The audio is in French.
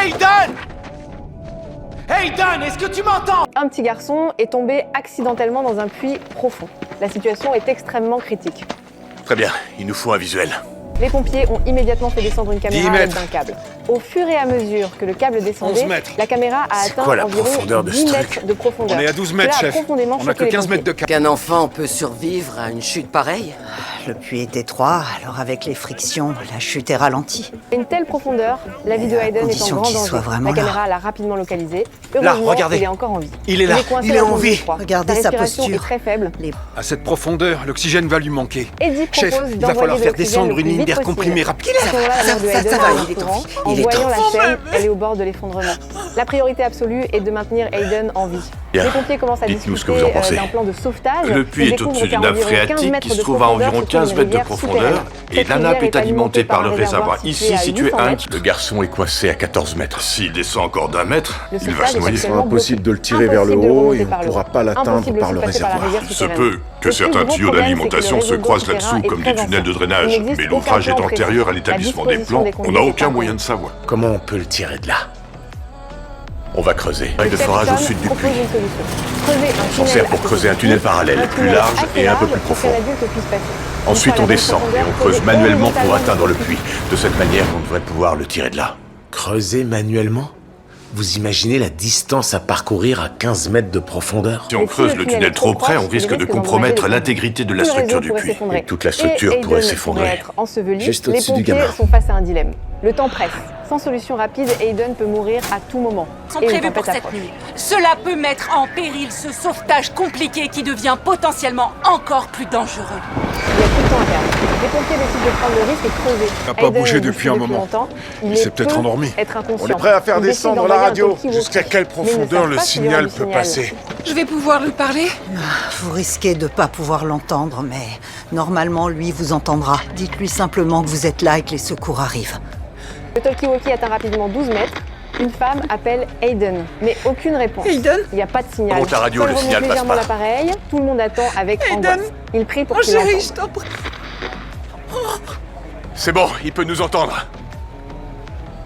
Aiden! Aiden, est-ce que tu m'entends? Un petit garçon est tombé accidentellement dans un puits profond. La situation est extrêmement critique. Très bien, il nous faut un visuel. Les pompiers ont immédiatement fait descendre une 10 caméra avec mètres. d'un câble. Au fur et à mesure que le câble 11 descendait, mètres. la caméra a C'est atteint quoi la environ profondeur de 10 ce mètres truc? de profondeur. On est à 12 mètres, Cela a chef. profondément On n'a choqué que les 15 mètres de pompiers. câble. Qu'un enfant peut survivre à une chute pareille? Le puits est étroit, alors avec les frictions, la chute est ralentie. À une telle profondeur, la vie de à Aiden est en condition grand qu'il danger. soit vraiment La là. caméra l'a rapidement localisé. Là, Heureusement, regardez. il est encore en vie. Il est là, coincé il est dans en le vie. froid. Regardez sa respiration posture. est très faible. À cette profondeur, l'oxygène va lui manquer. Eddie Chef, propose il va d'envoyer falloir de faire l'oxygène descendre le plus une ligne vite d'air possible. comprimé rapide. À ce moment-là, la mère de ça Aiden va, arrive il est au courant. en En vie. voyant la scène, elle est au bord de l'effondrement. La priorité absolue est de maintenir Aiden en vie. Bien. Les pompiers commencent à Dites-nous discuter ce que vous en pensez. d'un plan de sauvetage. Le puits Ils est découvrent au-dessus qu'à d'une nappe environ 15 phréatique mètres qui se de trouve à profondeur environ se trouve 15 une mètres de rivière profondeur souterraine. et Cette la rivière nappe est alimentée par le réservoir situé ici à situé 800 à 1 mètres. Le garçon est coincé à 14 mètres. S'il descend encore d'1 mètre, Le il va sauvetage se est noyer. actuellement Impossible de le bloqué. tirer vers le Impossible de haut remonter et on par le pourra haut. pas l'atteindre Impossible par aussi le de passer par la réservoir. rivière Se souterraine. peut que Le certains plus gros tuyaux problème, d'alimentation c'est que se le réseau croisent d'eau là-dessous souterrain comme est des très tunnels de ancien. drainage, Il n'existe mais l'ouvrage aucun est plan antérieur à précis. l'établissement La des plans, disposition des on n'a aucun conduites moyen est de savoir. Comment on peut le tirer de là? On va creuser. Règle de forage au Capitaine sud du propose puits. une solution. Creuser un s'en tunnel sert pour à côté creuser du un tunnel puits, parallèle, un plus tunnel large assez et un peu large plus pour profond. qu'un adulte puisse passer. Ensuite, Une fois on la descend et profondeur, on creuse creuser manuellement pour horizontalement atteindre le le puits. De cette manière, on devrait pouvoir le tirer de là. Creuser manuellement? Vous imaginez la distance à parcourir à 15 mètres de profondeur? Si on creuse le tunnel trop près, on risque de compromettre l'intégrité de la structure du puits. Et toute la structure pourrait s'effondrer. Être enseveli. Juste Les au-dessus du pompiers gamin. sont face à un dilemme. Le temps presse. Sans solution rapide, Aiden peut mourir à tout moment. Sont Et une prévus pour tempête cette approche. nuit. Cela peut mettre en péril ce sauvetage compliqué qui devient potentiellement encore plus dangereux. Il y a peu de temps à perdre. Les pompiers décident de prendre le risque et de creuser. Il n'a pas Aiden bougé bouge depuis un moment. longtemps. Il s'est peut-être peut endormi. Être inconscient. On est prêt à faire Ils décident descendre la d'envoyer un radio. talkie-walkie. Jusqu'à quelle Mais ils ne profondeur savent le pas s'il y aura signal du peut passer? Je vais pouvoir lui parler? Vous risquez de pas pouvoir l'entendre, mais normalement, lui vous entendra. Dites-lui simplement que vous êtes là et que les secours arrivent. Le talkie-walkie atteint rapidement 12 mètres. Une femme appelle Aiden, mais aucune réponse. Aiden? Il n'y a pas de signal. Par contre, la radio, Seul le remonte signal passe légèrement pas. l'appareil. Tout le monde attend avec Aiden? angoisse. Il prie pour Oh qu'il chérie, l'entende. je t'en prie. C'est bon, il peut nous entendre.